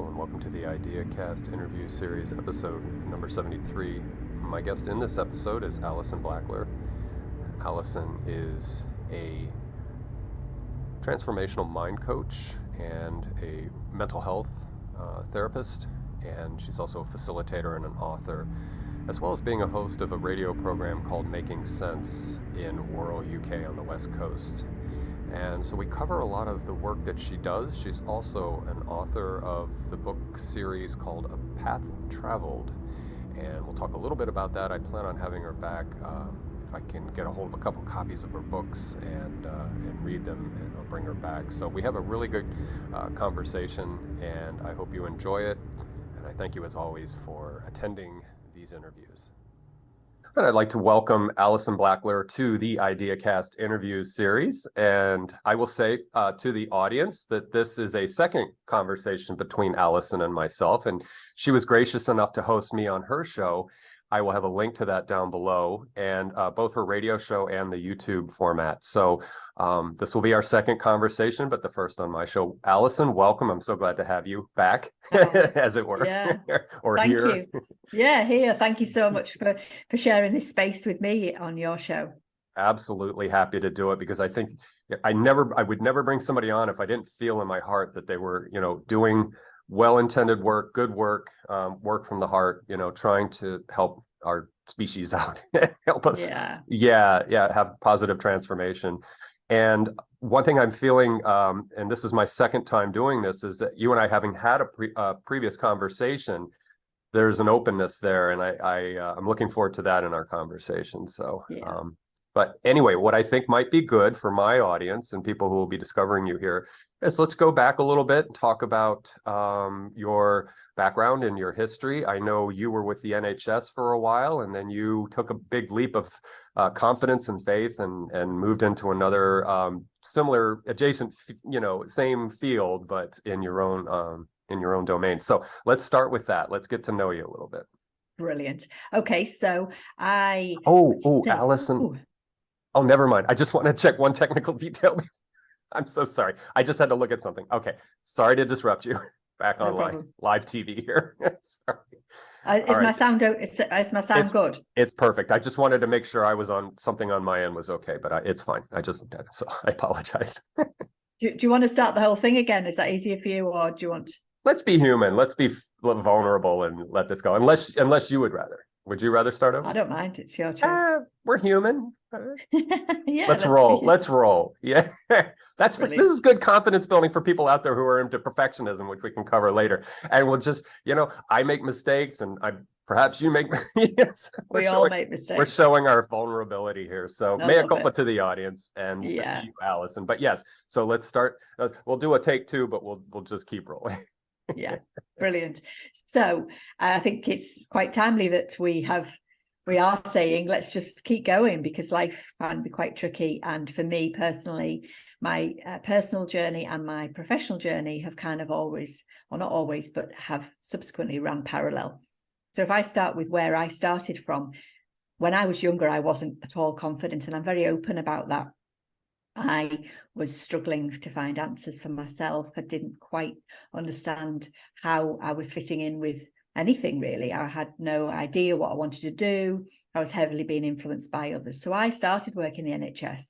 Hello and welcome to the IdeaCast interview series episode number 73. My guest in this episode is Alison Blackler. Alison is a transformational mind coach and a mental health therapist, and she's also a facilitator and an author, as well as being a host of a radio program called Making Sense in Wirral, UK on the West Coast. And so we cover a lot of the work that she does. She's also an author of the book series called A Path Traveled, and we'll talk a little bit about that. I plan on having her back if I can get a hold of a couple copies of her books and read them, and I'll bring her back. So we have a really good conversation, and I hope you enjoy it. And I thank you as always for attending these interviews. And I'd like to welcome Alison Blackler to the IdeaCast interview series. And I will say to the audience that this is a second conversation between Alison and myself, and she was gracious enough to host me on her show. I will have a link to that down below, and both her radio show and the YouTube format. So this will be our second conversation, but the first on my show. Alison, welcome. I'm so glad to have you back, as it were. Yeah. Or Thank here. you. Yeah, here. Thank you so much for sharing this space with me on your show. Absolutely happy to do it, because I think I would never bring somebody on if I didn't feel in my heart that they were, doing well-intended work, good work, work from the heart, trying to help our species out, help us, have positive transformation. And one thing I'm feeling, and this is my second time doing this, is that you and I, having had a previous conversation, there's an openness there, and I'm looking forward to that in our conversation. So, but anyway, what I think might be good for my audience and people who will be discovering you here is let's go back a little bit and talk about your background and your history. I know you were with the NHS for a while, and then you took a big leap of confidence and faith and moved into another similar, adjacent, same field, but in your own domain. So let's start with that. Let's get to know you a little bit. Brilliant. Okay, so Alison. Oh, never mind. I just want to check one technical detail. I'm so sorry. I just had to look at something. Okay. Sorry to disrupt you. Back on live TV here. Sorry. Is my sound good? It's perfect. I just wanted to make sure I was on something on my end was okay, but it's fine. I just looked at it, so I apologize. Do you want to start the whole thing again? Is that easier for you, or do you want? Let's be human. Let's be vulnerable and let this go. Unless you would rather. Would you rather start over? I don't mind. It's your choice. We're human. Yeah. Let's roll. Yeah. This is good confidence building for people out there who are into perfectionism, which we can cover later. And we'll just, I make mistakes, and perhaps you make. Yes, we all make mistakes. We're showing our vulnerability here. So mea culpa to the audience and to you, Alison. But yes, so let's start. We'll do a take two, but we'll just keep rolling. Yeah, brilliant. So I think it's quite timely that we are saying let's just keep going, because life can be quite tricky. And for me personally, my personal journey and my professional journey have kind of always, or not always, but have subsequently run parallel. So if I start with where I started from, when I was younger, I wasn't at all confident, and I'm very open about that. I was struggling to find answers for myself. I didn't quite understand how I was fitting in with anything, really. I had no idea what I wanted to do. I was heavily being influenced by others. So I started working in the NHS,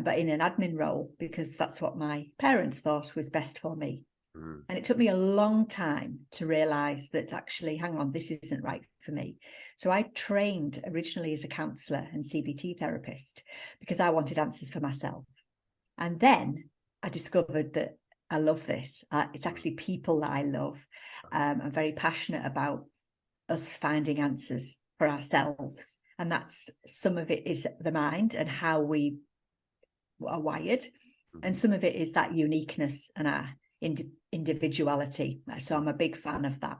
but in an admin role, because that's what my parents thought was best for me. And it took me a long time to realise that actually, hang on, this isn't right for me. So I trained originally as a counsellor and CBT therapist because I wanted answers for myself. And then I discovered that I love this. It's actually people that I love. I'm very passionate about us finding answers for ourselves. And that's, some of it is the mind and how we are wired. And some of it is that uniqueness and our individuality. So I'm a big fan of that.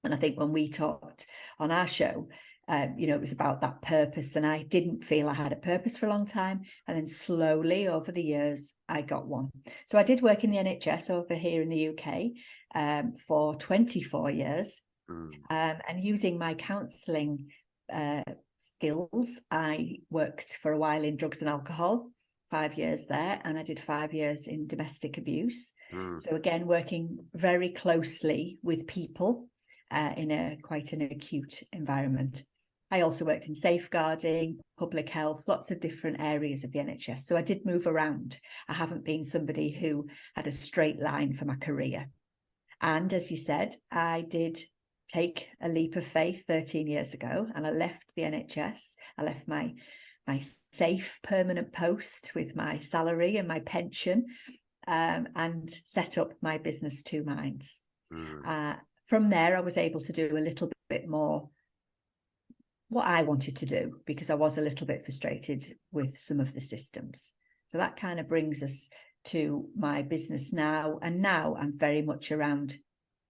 And I think when we talked on our show, it was about that purpose, and I didn't feel I had a purpose for a long time. And then slowly over the years, I got one. So I did work in the NHS over here in the UK for 24 years. And using my counselling skills, I worked for a while in drugs and alcohol. 5 years there, and I did 5 years in domestic abuse. Mm. So again, working very closely with people in a quite an acute environment. I also worked in safeguarding, public health, lots of different areas of the NHS. So I did move around. I haven't been somebody who had a straight line for my career. And as you said, I did take a leap of faith 13 years ago, and I left the NHS. I left my safe permanent post with my salary and my pension, and set up my business, Two Minds. From there, I was able to do a little bit more what I wanted to do, because I was a little bit frustrated with some of the systems. So that kind of brings us to my business now. And now I'm very much around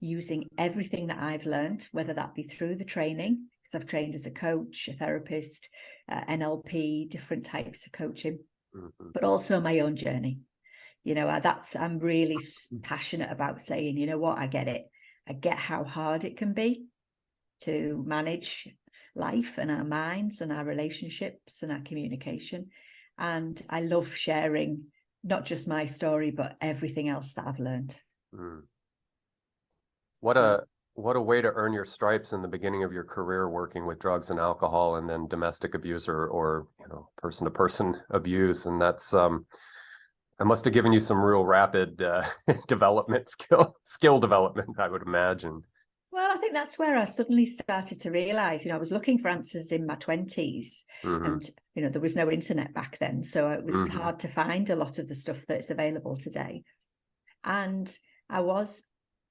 using everything that I've learned, whether that be through the training, because I've trained as a coach, a therapist, NLP, different types of coaching, but also my own journey. You know, I'm really passionate about saying, you know what, I get it. I get how hard it can be to manage life and our minds and our relationships and our communication. And I love sharing not just my story, but everything else that I've learned. What a way to earn your stripes in the beginning of your career, working with drugs and alcohol, and then domestic abuse or person-to-person abuse. And that's I must have given you some real rapid development skill development, I would imagine. Well, I think that's where I suddenly started to realize, I was looking for answers in my 20s, and, there was no internet back then. So it was hard to find a lot of the stuff that's available today. And I was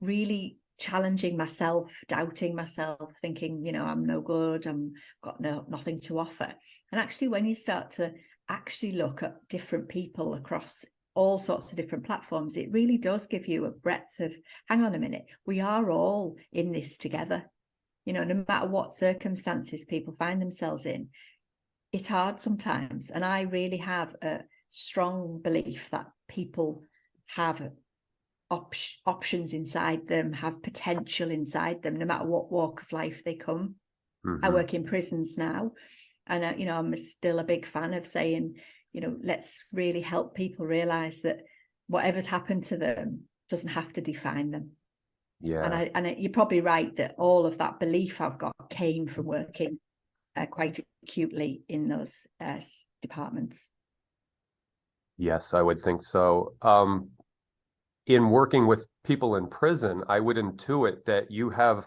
really challenging myself, doubting myself, thinking, I'm no good, I've got nothing to offer. And actually, when you start to actually look at different people across all sorts of different platforms, it really does give you a breadth of, hang on a minute, we are all in this together. No matter what circumstances people find themselves in, it's hard sometimes. And I really have a strong belief that people have options inside them, have potential inside them, no matter what walk of life they come. I work in prisons now, and I'm still a big fan of saying, let's really help people realize that whatever's happened to them doesn't have to define them. Yeah. And you're probably right that all of that belief I've got came from working quite acutely in those departments. Yes, I would think so. In working with people in prison, I would intuit that you have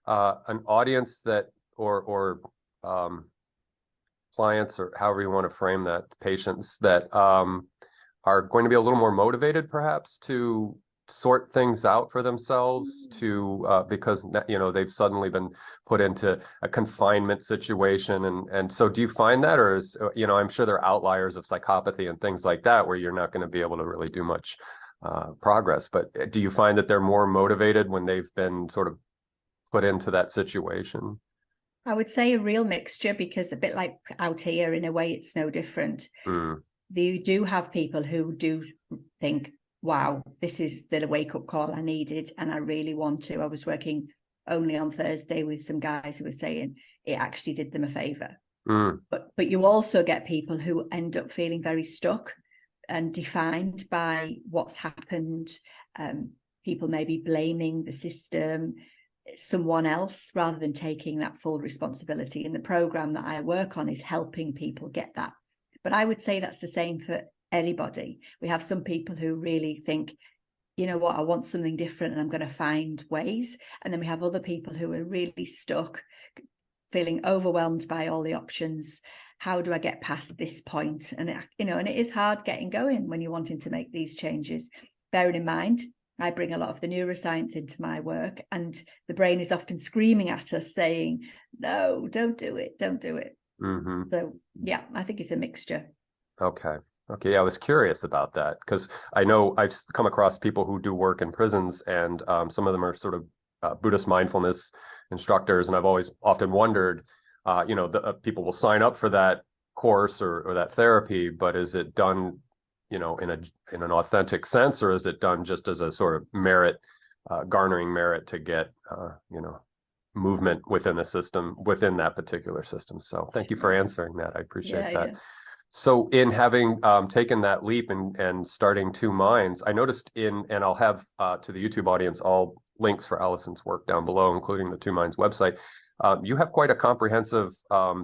an audience that, or clients, or however you want to frame that, patients that are going to be a little more motivated, perhaps, to sort things out for themselves, because they've suddenly been put into a confinement situation, and so do you find that, or is I'm sure there are outliers of psychopathy and things like that where you're not going to be able to really do much progress, but do you find that they're more motivated when they've been sort of put into that situation? I would say a real mixture, because a bit like out here, in a way, it's no different. You do have people who do think, wow, this is the wake-up call I needed, and I really want to. I was working only on Thursday with some guys who were saying it actually did them a favor. But you also get people who end up feeling very stuck and defined by what's happened. People may be blaming the system, someone else, rather than taking that full responsibility. And the program that I work on is helping people get that. But I would say that's the same for anybody. We have some people who really think, you know what, I want something different and I'm going to find ways. And then we have other people who are really stuck, feeling overwhelmed by all the options. How do I get past this point? And and it is hard getting going when you're wanting to make these changes. Bearing in mind, I bring a lot of the neuroscience into my work, and the brain is often screaming at us saying, no, don't do it. So yeah, I think it's a mixture. Okay, I was curious about that, because I know I've come across people who do work in prisons, and some of them are sort of Buddhist mindfulness instructors, and I've always often wondered, people will sign up for that course or that therapy, but is it done in an authentic sense, or is it done just as a sort of merit, garnering merit to get movement within the system, within that particular system? So thank you for answering that. I appreciate that. So in having taken that leap and starting Two Minds, I noticed and I'll have to the YouTube audience all links for Alison's work down below, including the Two Minds website. You have quite a comprehensive, I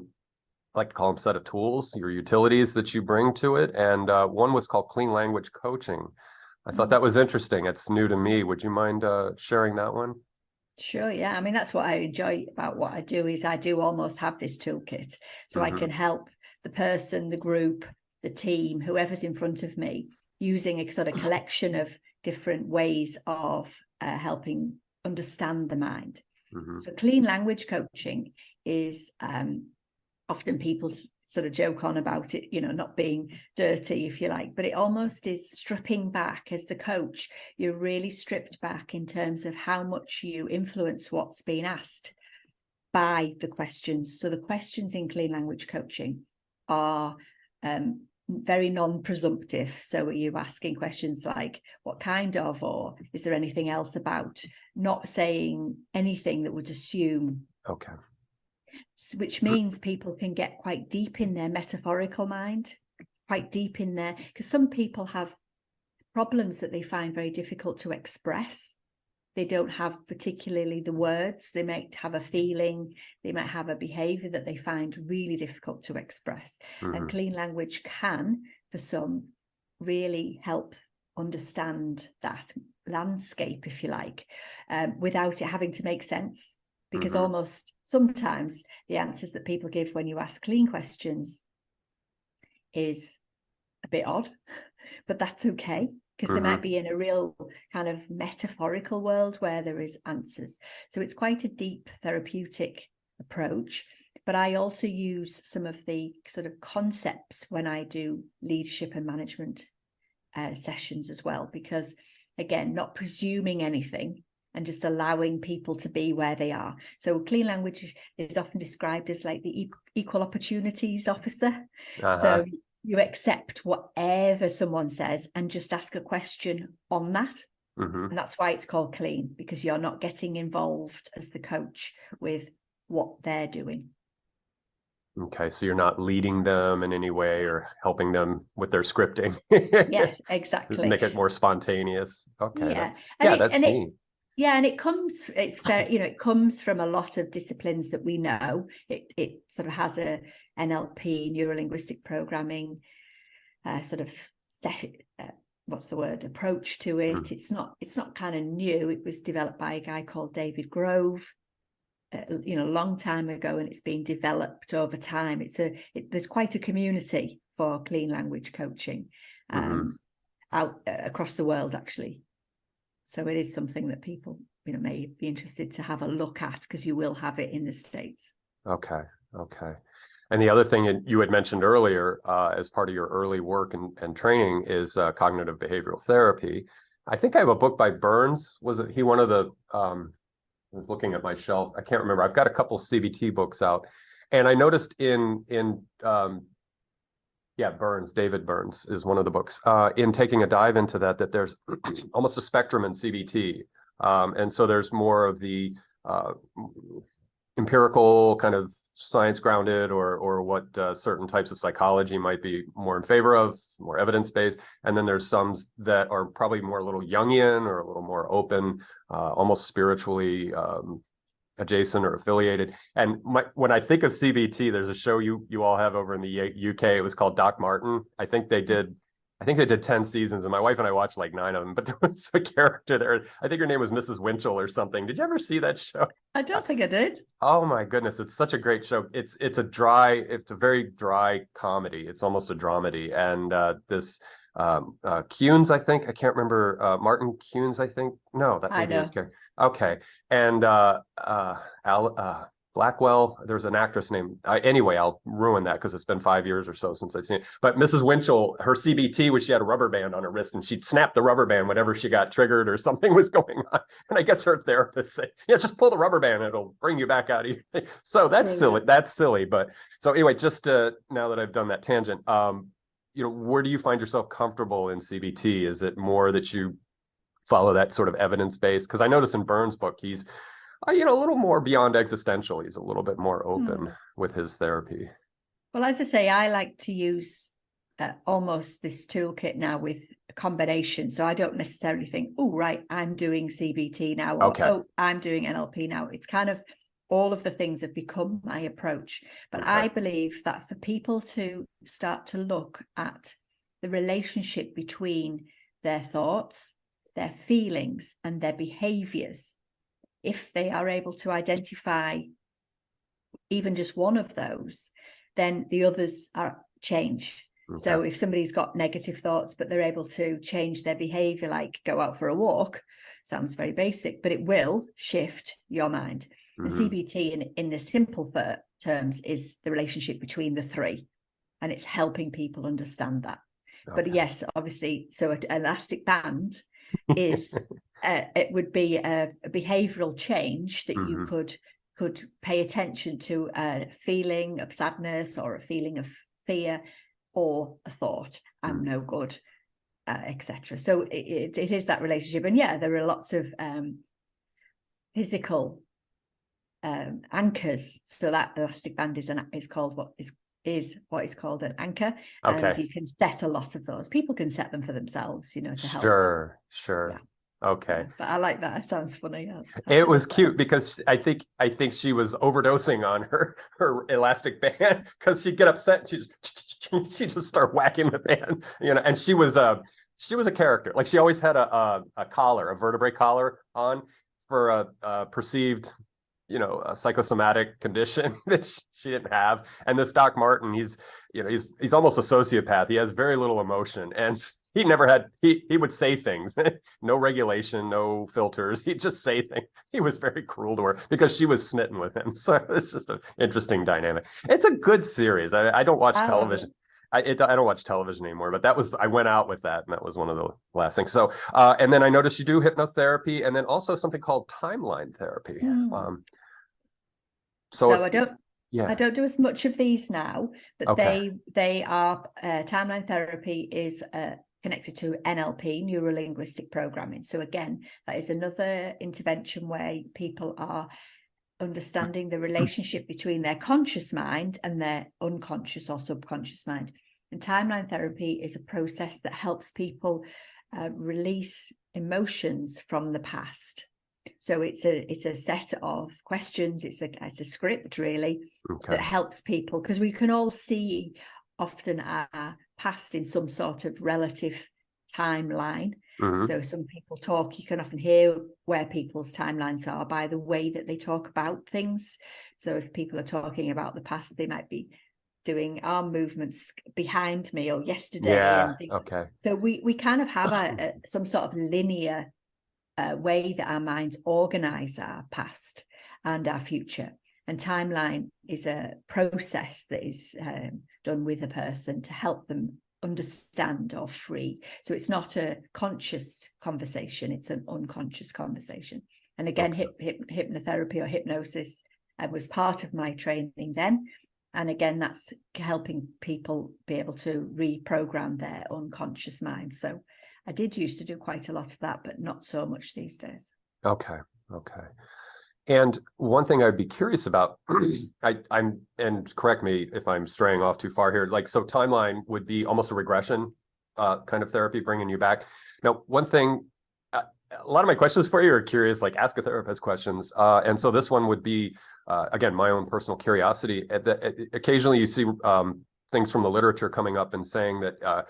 like to call them set of tools, your utilities that you bring to it. And one was called Clean Language Coaching. I thought that was interesting. It's new to me. Would you mind sharing that one? Sure, yeah. I mean, that's what I enjoy about what I do is I do almost have this toolkit. So I can help the person, the group, the team, whoever's in front of me, using a sort of collection of different ways of helping understand the mind. So clean language coaching is often people sort of joke on about it, not being dirty, if you like, but it almost is stripping back. As the coach, you're really stripped back in terms of how much you influence what's being asked by the questions. So the questions in clean language coaching are very non-presumptive. So are you asking questions like, what kind of, or is there anything else about? Not saying anything that would assume. Okay. Which means people can get quite deep in their metaphorical mind, quite deep in there, because some people have problems that they find very difficult to express. They don't have particularly the words. They might have a feeling, they might have a behavior that they find really difficult to express. And clean language can, for some, really help understand that landscape, if you like, without it having to make sense. Because almost sometimes the answers that people give when you ask clean questions is a bit odd, but that's okay, because they might be in a real kind of metaphorical world where there is answers. So it's quite a deep therapeutic approach. But I also use some of the sort of concepts when I do leadership and management sessions as well, because again, not presuming anything, and just allowing people to be where they are. So clean language is often described as like the equal opportunities officer. So you accept whatever someone says and just ask a question on that. And that's why it's called clean, because you're not getting involved as the coach with what they're doing. Okay, so you're not leading them in any way or helping them with their scripting. Yes, exactly. Make it more spontaneous. Okay. Yeah, that's neat. Yeah, and it's fair, it comes from a lot of disciplines that we know. It sort of has a NLP, neuro-linguistic programming, sort of approach to it. It's not kind of new. It was developed by a guy called David Grove, a long time ago, and it's been developed over time. There's quite a community for clean language coaching out across the world, actually. So it is something that people, may be interested to have a look at, because you will have it in the States. Okay. And the other thing you had mentioned earlier, as part of your early work and training, is cognitive behavioral therapy. I think I have a book by Burns. Was it he one of the? I was looking at my shelf. I can't remember. I've got a couple CBT books out, and I noticed Burns, David Burns is one of the books. In taking a dive into that there's almost a spectrum in CBT. And so there's more of the empirical kind of science grounded or what certain types of psychology might be more in favor of, more evidence-based. And then there's some that are probably more a little Jungian or a little more open, almost spiritually adjacent or affiliated. And when I think of CBT, there's a show you all have over in the UK. It was called Doc Martin. I think they did 10 seasons, and my wife and I watched like 9 of them. But there was a character there. I think her name was Mrs. Winchell or something. Did you ever see that show? I don't think I did. Oh my goodness, it's such a great show. It's a very dry comedy. It's almost a dramedy. And this Kuhns, I think, I can't remember, Martin Kuhns, I think. No, that maybe is character. Okay. And Blackwell, there's an actress named, anyway, I'll ruin that because it's been 5 years or so since I've seen it. But Mrs. Winchell, her CBT was she had a rubber band on her wrist, and she'd snap the rubber band whenever she got triggered or something was going on. And I guess her therapist said, just pull the rubber band, it'll bring you back out of your thing. So that's silly. But so anyway, just now that I've done that tangent, where do you find yourself comfortable in CBT? Is it more that you follow that sort of evidence-based? Because I notice in Burns' book, he's a little more beyond existential. He's a little bit more open with his therapy. Well, as I say, I like to use almost this toolkit now with a combination. So I don't necessarily think, oh, right, I'm doing CBT now, or oh, I'm doing NLP now. It's kind of all of the things have become my approach. But I believe that for people to start to look at the relationship between their thoughts, their feelings, and their behaviors, if they are able to identify even just one of those, then the others are change. So if somebody's got negative thoughts, but they're able to change their behavior, like go out for a walk, sounds very basic, but it will shift your mind. And CBT in the simple terms is the relationship between the three, and it's helping people understand that. But yes, obviously, so an elastic band is it would be a behavioral change that you could pay attention to, a feeling of sadness or a feeling of fear or a thought, I'm no good, etc. So it is that relationship. And yeah, there are lots of physical anchors. So that elastic band is called what is called an anchor. And you can set a lot of those. People can set them for themselves, to help. Sure. Yeah. Okay. But I like that. It sounds funny. It was cute because I think she was overdosing on her elastic band, because she'd get upset and she'd just start whacking the band, and she was a character. Like, she always had a collar, a vertebrae collar on for a perceived a psychosomatic condition that she didn't have. And this Doc Martin, he's almost a sociopath. He has very little emotion, and he never had, he would say things, no regulation, no filters. He'd just say things. He was very cruel to her because she was smitten with him. So it's just an interesting dynamic. It's a good series. I don't watch television. I don't watch television anymore, but I went out with that, and that was one of the last things. So, and then I noticed you do hypnotherapy, and then also something called timeline therapy. So I don't do as much of these now, but they are timeline therapy is connected to NLP, neuro-linguistic programming. So again, that is another intervention where people are understanding the relationship between their conscious mind and their unconscious or subconscious mind. And timeline therapy is a process that helps people release emotions from the past. So it's a set of questions. It's a script, really, that helps people, because we can all see often our past in some sort of relative timeline. So some people talk, you can often hear where people's timelines are by the way that they talk about things. So if people are talking about the past, they might be doing arm movements behind me or yesterday. And things. So we kind of have some sort of linear way that our minds organize our past and our future. And timeline is a process that is done with a person to help them understand or free. So it's not a conscious conversation, it's an unconscious conversation. And again, hypnotherapy or hypnosis was part of my training then. And again, that's helping people be able to reprogram their unconscious mind. So I did used to do quite a lot of that, but not so much these days. Okay. And one thing I'd be curious about, and correct me if I'm straying off too far here, like, so timeline would be almost a regression kind of therapy, bringing you back. Now, one thing, a lot of my questions for you are curious, like ask a therapist questions. And so this one would be, again, my own personal curiosity. Occasionally you see things from the literature coming up and saying that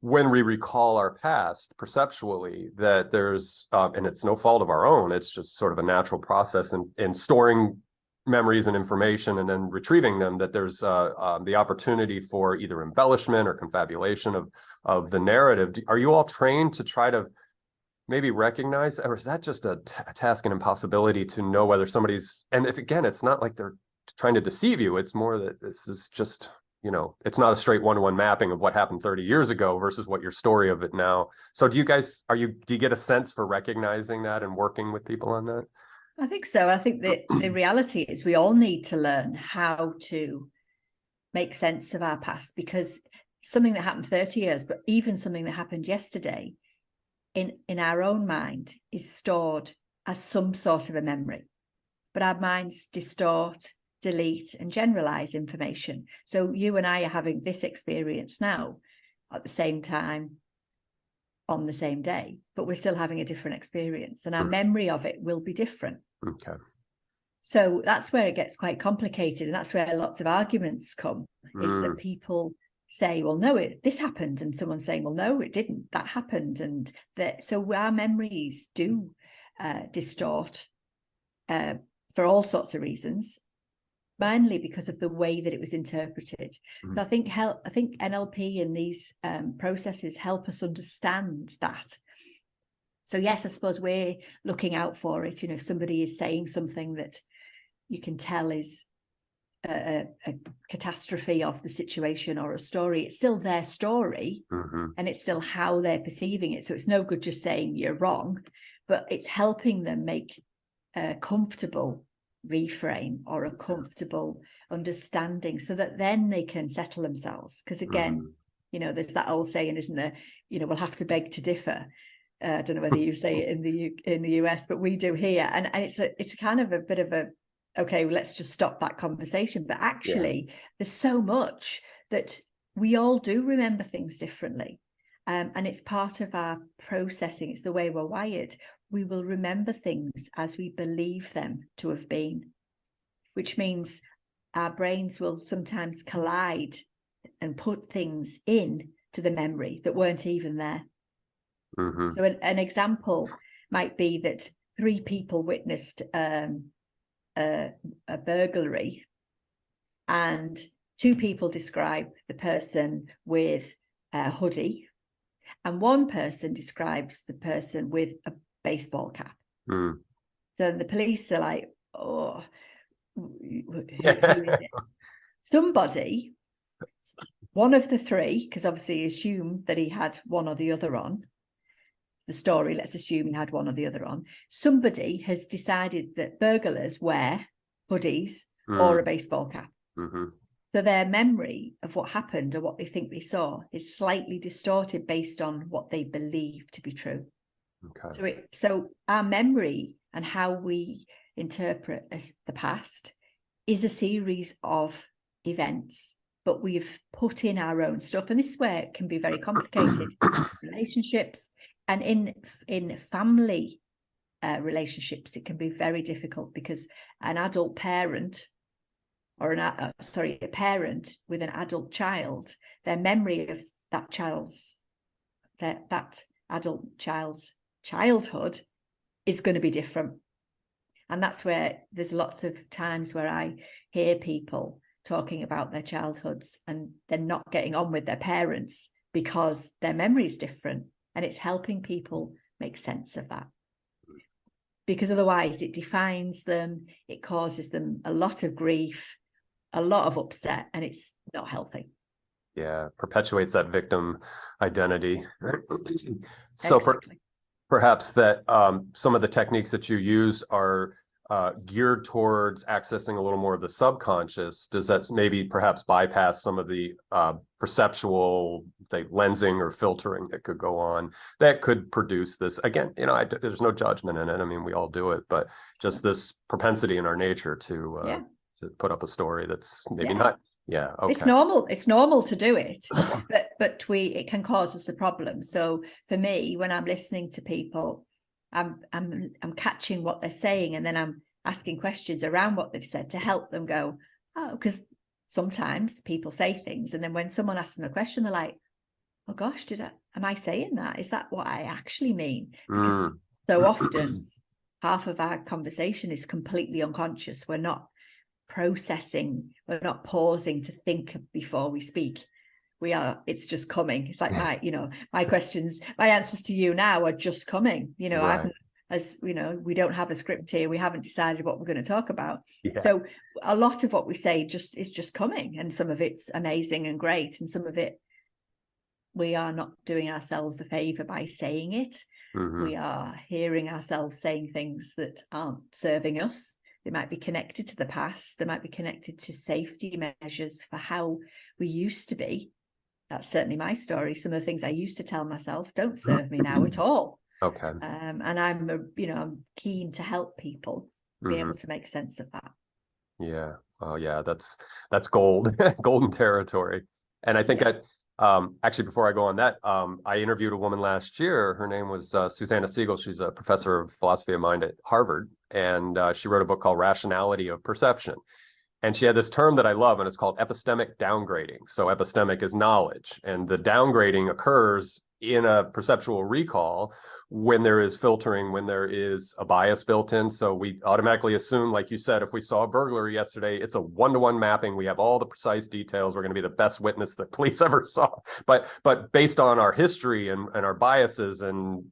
when we recall our past perceptually, that there's, and it's no fault of our own, it's just sort of a natural process in storing memories and information and then retrieving them, that there's the opportunity for either embellishment or confabulation of the narrative. Are you all trained to try to maybe recognize, or is that just a task and impossibility to know whether somebody's, and it's not like they're trying to deceive you, it's more that this is just, it's not a straight one-to-one mapping of what happened 30 years ago versus what your story of it now. So do you get a sense for recognizing that and working with people on that? I think so. I think that the reality is we all need to learn how to make sense of our past, because something that happened 30 years, but even something that happened yesterday in our own mind is stored as some sort of a memory. But our minds distort, delete, and generalize information. So you and I are having this experience now at the same time on the same day, but we're still having a different experience, and our memory of it will be different. Okay. So that's where it gets quite complicated, and that's where lots of arguments come, is that people say, well, no, this happened, and someone's saying, well, no, it didn't, that happened. And so our memories do distort for all sorts of reasons, mainly because of the way that it was interpreted. So I think NLP and these processes help us understand that. So yes, I suppose we're looking out for it. If somebody is saying something that you can tell is a catastrophe of the situation or a story, it's still their story, and it's still how they're perceiving it. So it's no good just saying you're wrong, but it's helping them make a comfortable reframe or a comfortable understanding, so that then they can settle themselves. Because again, there's that old saying, isn't there? We'll have to beg to differ. I don't know whether you say it in the US, but we do here, and it's kind of a bit of a, okay, well, let's just stop that conversation. But actually, there's so much that we all do remember things differently, and it's part of our processing. It's the way we're wired. We will remember things as we believe them to have been, which means our brains will sometimes collide and put things in to the memory that weren't even there. So an example might be that 3 people witnessed a burglary, and 2 people describe the person with a hoodie, and 1 person describes the person with a baseball cap. So the police are like, oh, who is it? Somebody, one of the 3, because obviously assume that he had one or the other on. The story, let's assume he had one or the other on. Somebody has decided that burglars wear hoodies or a baseball cap. So their memory of what happened or what they think they saw is slightly distorted based on what they believe to be true. So our memory and how we interpret the past is a series of events, but we've put in our own stuff. And this is where it can be very complicated. Relationships, and in family relationships, it can be very difficult, because an adult parent or a parent with an adult child, their memory of that adult child's childhood is going to be different. And that's where there's lots of times where I hear people talking about their childhoods and they're not getting on with their parents because their memory is different. And it's helping people make sense of that, because otherwise it defines them, it causes them a lot of grief, a lot of upset, and it's not healthy. Yeah, perpetuates that victim identity. So Exactly. Perhaps that some of the techniques that you use are geared towards accessing a little more of the subconscious. Does that maybe perhaps bypass some of the perceptual, say, lensing or filtering that could go on that could produce this? Again, there's no judgment in it. I mean, we all do it, but just this propensity in our nature to put up a story that's maybe not. Yeah. Okay. It's normal to do it, but it can cause us a problem. So for me, when I'm listening to people, I'm catching what they're saying, and then I'm asking questions around what they've said to help them go, oh, because sometimes people say things, and then when someone asks them a question, they're like, oh gosh, am I saying that? Is that what I actually mean? Because so often half of our conversation is completely unconscious. We're not processing, we're not pausing to think before we speak. It's just coming. It's like my questions, my answers to you now are just coming. Right. We don't have a script here. We haven't decided what we're going to talk about. Yeah. So a lot of what we say is just coming, and some of it's amazing and great, and some of it we are not doing ourselves a favor by saying it. We are hearing ourselves saying things that aren't serving us. They might be connected to the past. They might be connected to safety measures for how we used to be. That's certainly my story. Some of the things I used to tell myself don't serve me now at all. Okay. And I'm keen to help people be able to make sense of that. Yeah. Oh yeah, that's gold, golden territory. And I think Yeah. that actually before I go on that, I interviewed a woman last year. Her name was Susanna Siegel. She's a professor of philosophy of mind at Harvard, and she wrote a book called Rationality of Perception. And she had this term that I love, and it's called epistemic downgrading. So epistemic is knowledge, and the downgrading occurs in a perceptual recall when there is filtering, when there is a bias built in. So we automatically assume, like you said, if we saw a burglary yesterday, it's a one-to-one mapping. We have all the precise details. We're going to be the best witness the police ever saw. But based on our history and our biases and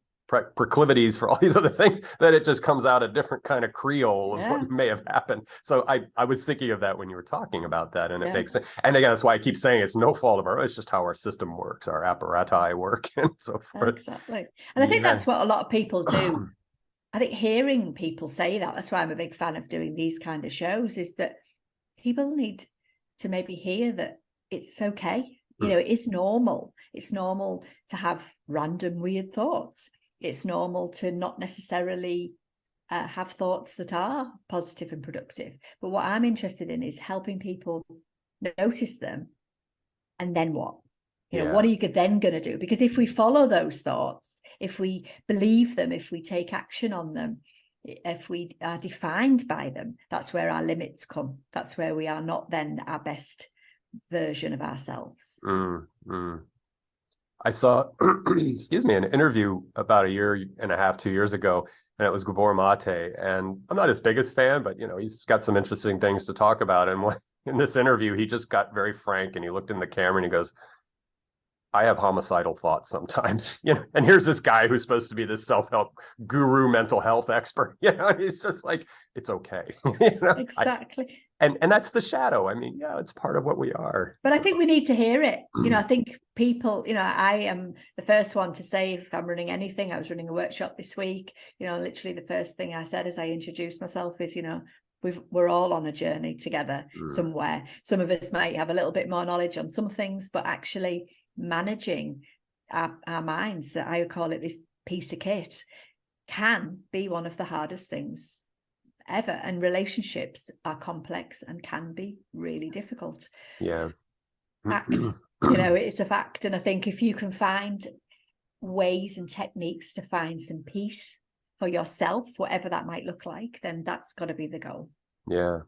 proclivities for all these other things, that it just comes out a different kind of Creole of what may have happened. So I was thinking of that when you were talking about that, and it makes sense. And again, that's why I keep saying it's no fault of our, it's just how our system works, our apparati work, and so forth. Exactly. And I think that's what a lot of people do. I think hearing people say that's why I'm a big fan of doing these kind of shows, is that people need to maybe hear that it's okay. You know, it is normal. It's normal to have random weird thoughts. It's normal to not necessarily have thoughts that are positive and productive. But what I'm interested in is helping people notice them. And then what? You know, what are you then going to do? Because if we follow those thoughts, if we believe them, if we take action on them, if we are defined by them, that's where our limits come. That's where we are not then our best version of ourselves. I saw, excuse me, an interview about a year and a half, 2 years ago, and it was Gabor Mate. And I'm not his biggest fan, but, you know, he's got some interesting things to talk about. And in this interview, he just got very frank, and he looked in the camera and he goes, I have homicidal thoughts sometimes, you know, and here's this guy who's supposed to be this self-help guru, mental health expert, you know, he's just like, it's okay. You know? Exactly. And that's the shadow. I mean, yeah, it's part of what we are. But I think we need to hear it. You know, I think people, you know, I am the first one to say, if I'm running anything, I was running a workshop this week, you know, literally the first thing I said as I introduced myself is, you know, we're all on a journey together somewhere. Some of us might have a little bit more knowledge on some things, but actually managing our minds, that I call it this piece of kit, can be one of the hardest things ever. And relationships are complex and can be really difficult. Yeah. You know, it's a fact. And I think if you can find ways and techniques to find some peace for yourself, whatever that might look like, then that's got to be the goal. Yeah.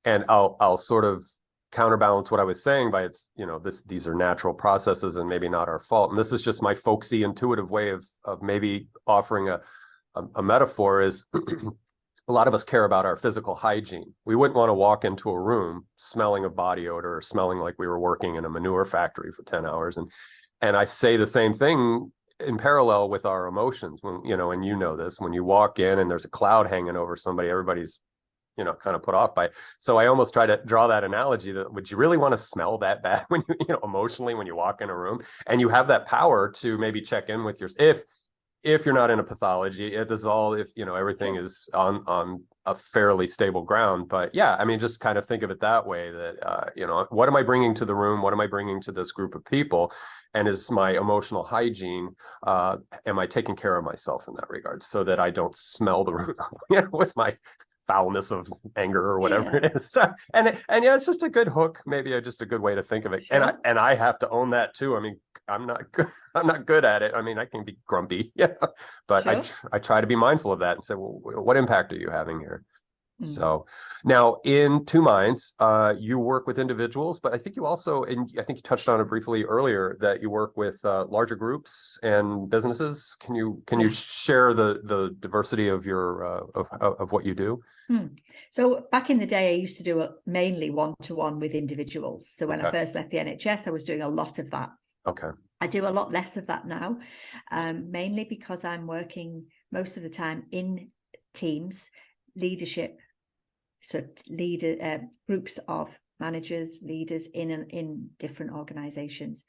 And I'll sort of counterbalance what I was saying by, it's, you know, these are natural processes and maybe not our fault. And this is just my folksy intuitive way of maybe offering a metaphor is a lot of us care about our physical hygiene. We wouldn't want to walk into a room smelling of body odor or smelling like we were working in a manure factory for 10 hours. And I say the same thing in parallel with our emotions. When, you know, and you know this, when you walk in and there's a cloud hanging over somebody, everybody's, you know, kind of put off by it. So I almost try to draw that analogy that, would you really want to smell that bad when you know, emotionally, when you walk in a room? And you have that power to maybe check in with if you're not in a pathology, if this is all, if, you know, everything is on a fairly stable ground. But yeah, I mean, just kind of think of it that way, that, you know, what am I bringing to the room? What am I bringing to this group of people? And is my emotional hygiene, am I taking care of myself in that regard, so that I don't smell the room, you know, with my foulness of anger or whatever it is. And yeah, it's just a good hook, maybe just a good way to think of it. Sure. And I have to own that too. I mean, I'm not good at it. I mean, I can be grumpy, yeah, but sure. I try to be mindful of that and say, well, what impact are you having here? So now, in Two Minds, you work with individuals, but I think you also, and I think you touched on it briefly earlier, that you work with larger groups and businesses. Can you share the diversity of your of what you do? So back in the day, I used to do mainly one-to-one with individuals. So when I first left the NHS, I was doing a lot of that. Okay. I do a lot less of that now, mainly because I'm working most of the time in teams, leadership. So groups of managers, leaders in different organizations,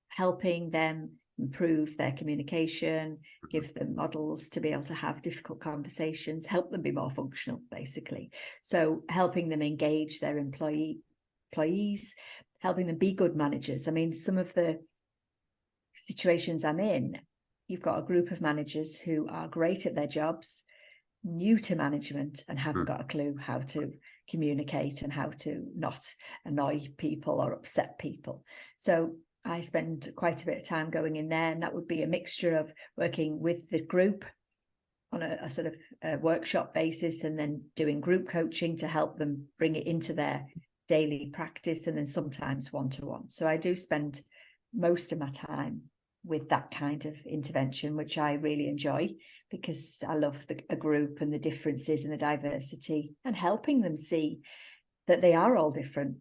helping them improve their communication, give them models to be able to have difficult conversations, help them be more functional, basically. So helping them engage their employees, helping them be good managers. I mean, some of the situations I'm in, you've got a group of managers who are great at their jobs, new to management, and haven't got a clue how to communicate and how to not annoy people or upset people. So I spend quite a bit of time going in there, and that would be a mixture of working with the group on a sort of a workshop basis, and then doing group coaching to help them bring it into their daily practice, and then sometimes one-to-one. So I do spend most of my time with that kind of intervention, which I really enjoy, because I love a group and the differences and the diversity, and helping them see that they are all different.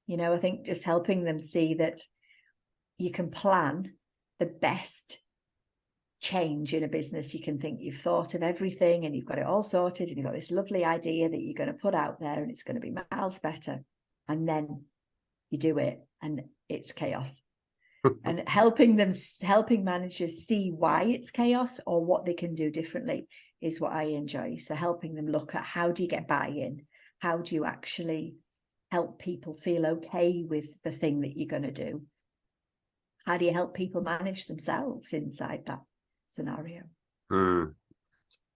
You know, I think just helping them see that you can plan the best change in a business. You can think you've thought of everything and you've got it all sorted, and you've got this lovely idea that you're going to put out there and it's going to be miles better. And then you do it and it's chaos. And helping managers see why it's chaos or what they can do differently is what I enjoy. So helping them look at, how do you get buy-in? How do you actually help people feel okay with the thing that you're going to do? How do you help people manage themselves inside that scenario? Do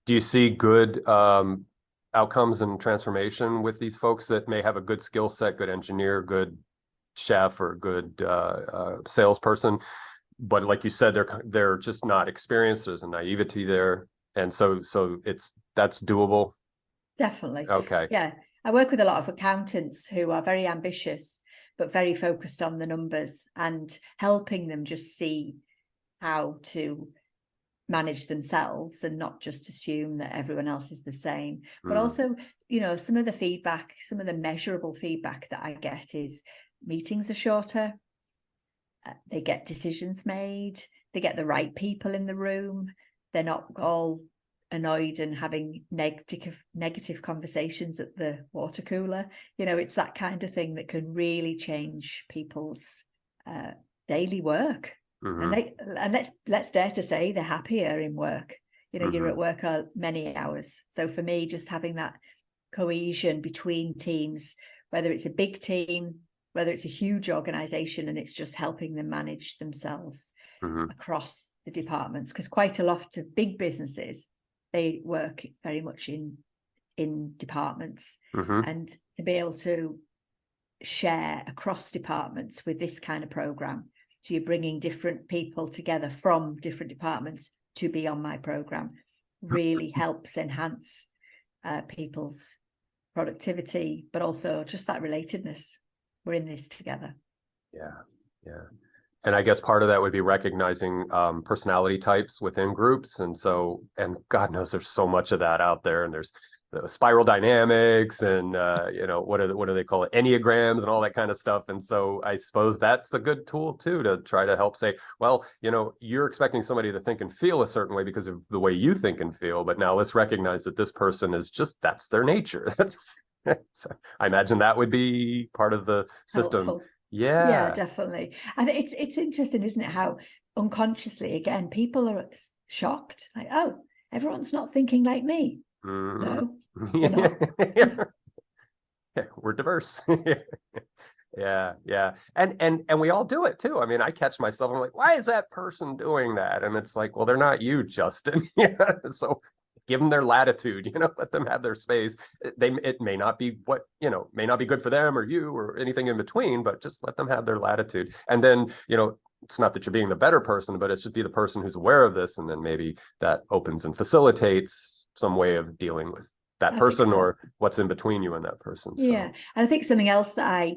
you see good outcomes and transformation with these folks that may have a good skill set, good engineer, good chef, or good salesperson, but like you said, they're just not experienced? There's a naivety there, and so that's doable. Definitely. Okay. Yeah, I work with a lot of accountants who are very ambitious but very focused on the numbers, and helping them just see how to manage themselves and not just assume that everyone else is the same. But also, you know, some of the measurable feedback that I get is meetings are shorter, they get decisions made, they get the right people in the room, they're not all annoyed and having negative conversations at the water cooler. You know, it's that kind of thing that can really change people's daily work. And let's dare to say they're happier in work. You know, you're at work many hours. So for me, just having that cohesion between teams, whether it's a big team, whether it's a huge organization, and it's just helping them manage themselves across the departments, because quite a lot of big businesses, they work very much in departments, and to be able to share across departments with this kind of program. So you're bringing different people together from different departments to be on my program, really helps enhance people's productivity, but also just that relatedness. We're in this together. Yeah. And I guess part of that would be recognizing personality types within groups. And God knows there's so much of that out there. And there's the spiral dynamics and, what do they call it? Enneagrams and all that kind of stuff. And so I suppose that's a good tool too, to try to help say, well, you're expecting somebody to think and feel a certain way because of the way you think and feel. But now let's recognize that this person is that's their nature. I imagine that would be part of the system. Helpful. Yeah. Yeah, definitely. And it's interesting, isn't it, how unconsciously, again, people are shocked. Like, oh, everyone's not thinking like me. No, they're not. Yeah, we're diverse. Yeah. And we all do it too. I mean, I catch myself, I'm like, why is that person doing that? And it's like, well, they're not you, Justin. So give them their latitude, let them have their space. It may not be may not be good for them or you or anything in between, but just let them have their latitude. And then, it's not that you're being the better person, but it should be the person who's aware of this. And then maybe that opens and facilitates some way of dealing with that person or what's in between you and that person. Yeah. And I think something else that I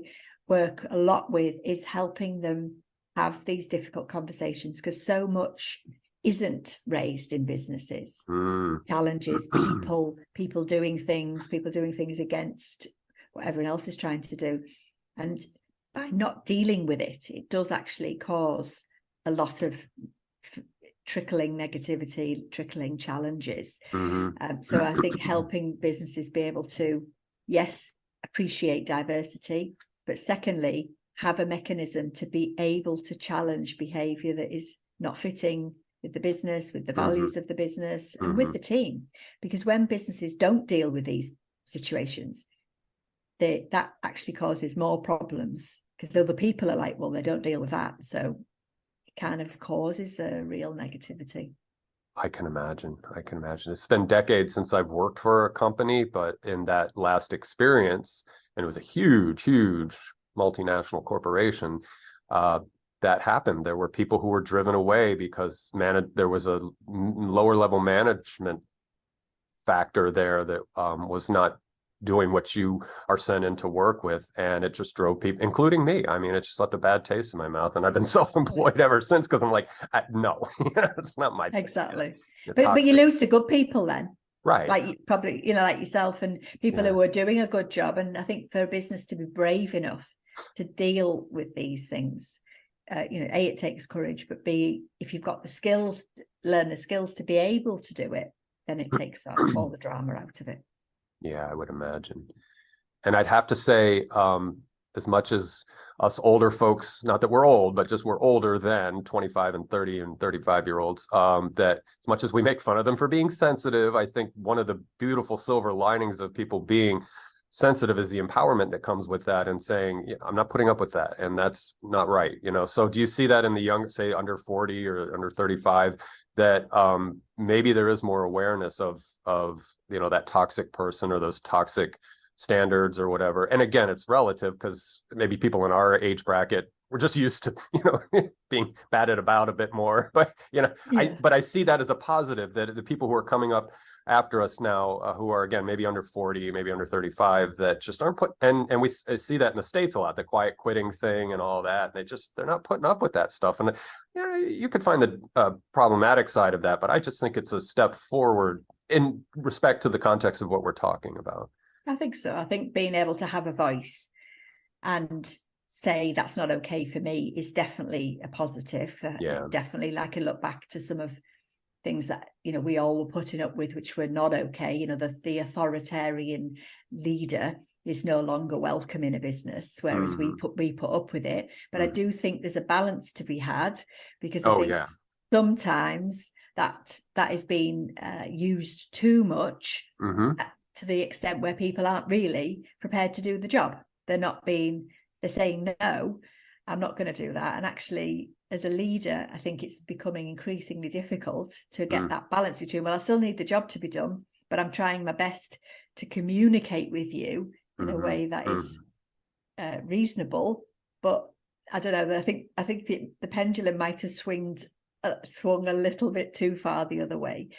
work a lot with is helping them have these difficult conversations, because so much isn't raised in businesses. Challenges, people doing things against what everyone else is trying to do. And by not dealing with it, it does actually cause a lot of trickling negativity, trickling challenges. So I think helping businesses be able to, yes, appreciate diversity, but secondly, have a mechanism to be able to challenge behavior that is not fitting with the business, with the values of the business, and with the team. Because when businesses don't deal with these situations, that actually causes more problems, because other people are like, well, they don't deal with that. So it kind of causes a real negativity. I can imagine. I can imagine. It's been decades since I've worked for a company, but in that last experience, and it was a huge, huge multinational corporation, uh, that happened. There were people who were driven away because there was a lower level management factor there that was not doing what you are sent in to work with, and it just drove people, including me. I mean, it just left a bad taste in my mouth, and I've been self-employed ever since because I'm like, no, it's not my thing. Exactly. But you lose the good people then, right? Like you probably, like yourself and people who are doing a good job. And I think for a business to be brave enough to deal with these things, A, it takes courage, but B, if you've got the skills, learn the skills to be able to do it, then it takes all the drama out of it. Yeah, I would imagine. And I'd have to say, as much as us older folks, not that we're old, but just we're older than 25 and 30 and 35-year-olds, that as much as we make fun of them for being sensitive, I think one of the beautiful silver linings of people being sensitive is the empowerment that comes with that, and saying, I'm not putting up with that, and that's not right. So do you see that in the young, say under 40 or under 35, that maybe there is more awareness of that toxic person or those toxic standards or whatever? And again, it's relative, because maybe people in our age bracket, we're just used to being batted about a bit more, but I see that as a positive, that the people who are coming up after us now, who are, again, maybe under 40, maybe under 35, that just aren't and we see that in the States a lot, the quiet quitting thing and all that. They're not putting up with that stuff. And you could find the problematic side of that, but I just think it's a step forward in respect to the context of what we're talking about. I think so. I think being able to have a voice and say that's not okay for me is definitely a positive. Definitely, like I look back to some of things that we all were putting up with, which were not okay. The authoritarian leader is no longer welcome in a business, whereas we put up with it. But I do think there's a balance to be had, because I think sometimes that is being used too much, to the extent where people aren't really prepared to do the job. They're saying, no, I'm not going to do that. And actually, as a leader, I think it's becoming increasingly difficult to get that balance between, well, I still need the job to be done, but I'm trying my best to communicate with you in a way that is reasonable. But I don't know, I think the pendulum might have swung a little bit too far the other way,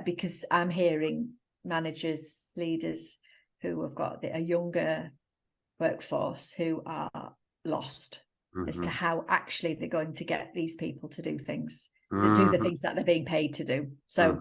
because I'm hearing managers, leaders who have got a younger workforce who are lost as to how actually they're going to get these people to do things, to do the things that they're being paid to do. So,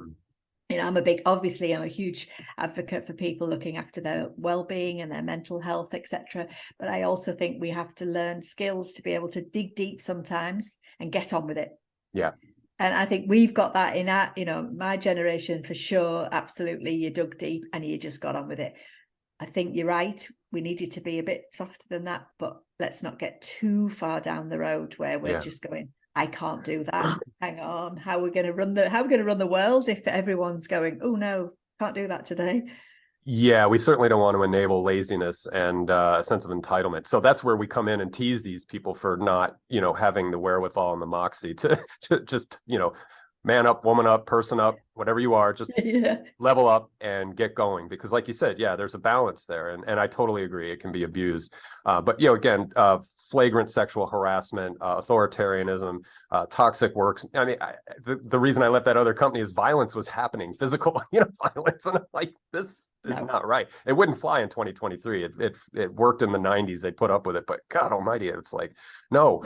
I'm a huge advocate for people looking after their well-being and their mental health, etc. But I also think we have to learn skills to be able to dig deep sometimes and get on with it. Yeah. And I think we've got that in our, my generation for sure. Absolutely. You dug deep and you just got on with it. I think you're right. We needed to be a bit softer than that, but let's not get too far down the road where we're just going, I can't do that. Hang on. How are we going to run the world if everyone's going, oh no, can't do that today? Yeah, we certainly don't want to enable laziness and a sense of entitlement. So that's where we come in and tease these people for not, having the wherewithal and the moxie to just, man up, woman up, person up, whatever you are, just level up and get going. Because like you said, there's a balance there. And I totally agree. It can be abused. But, again, flagrant sexual harassment, authoritarianism, toxic works. I mean, the reason I left that other company is violence was happening, physical, violence. And I'm like, this is not right. It wouldn't fly in 2023. It worked in the 90s. They put up with it, but God almighty, it's like, no.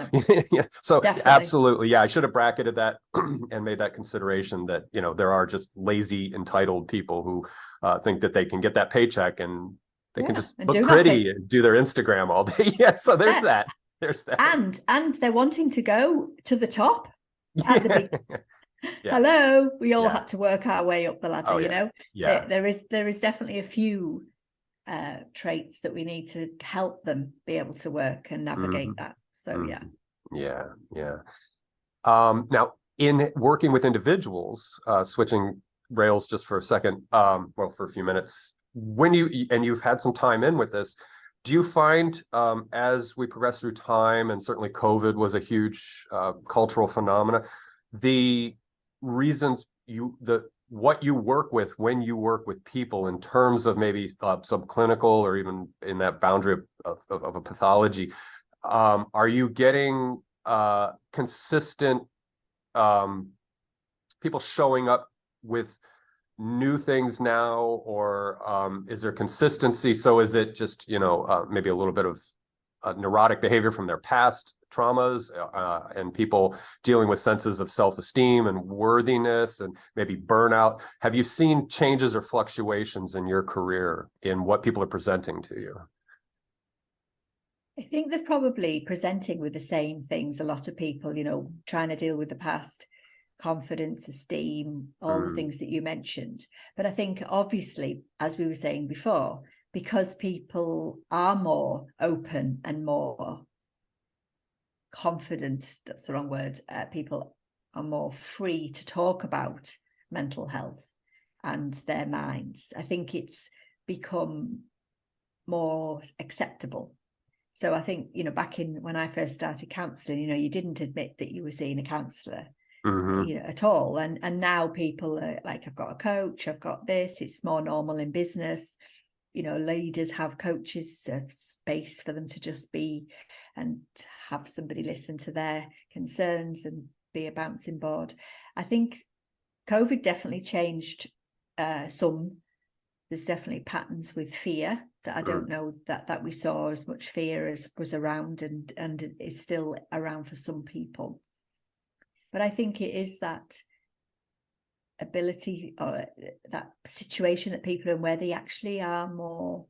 So definitely. Absolutely. I should have bracketed that and made that consideration that, there are just lazy, entitled people who think that they can get that paycheck and they can just look pretty and do their Instagram all day. So there's that. There's that. And they're wanting to go to the top at the beginning. Hello, we all had to work our way up the ladder. There is definitely a few traits that we need to help them be able to work and navigate that. So now, in working with individuals, switching rails just for a second, for a few minutes, when you've had some time in with this, do you find as we progress through time, and certainly COVID was a huge cultural phenomena, the reasons what you work with when you work with people in terms of maybe subclinical or even in that boundary of a pathology. Are you getting consistent people showing up with new things now, or is there consistency? So is it just, maybe a little bit of neurotic behavior from their past traumas, and people dealing with senses of self-esteem and worthiness and maybe burnout? Have you seen changes or fluctuations in your career in what people are presenting to you? I think they're probably presenting with the same things. A lot of people, trying to deal with the past, confidence, esteem, all the things that you mentioned. But I think obviously, as we were saying before, because people are more open and more confident, that's the wrong word, people are more free to talk about mental health and their minds. I think it's become more acceptable. So I think, back in when I first started counselling, you didn't admit that you were seeing a counsellor, at all. And now people are like, I've got a coach, I've got this. It's more normal in business. Leaders have coaches, a space for them to just be and have somebody listen to their concerns and be a bouncing board. I think COVID definitely changed some. There's definitely patterns with fear that I don't know that we saw as much fear as was around and is still around for some people. But I think it is that ability or that situation that people are in where they actually are more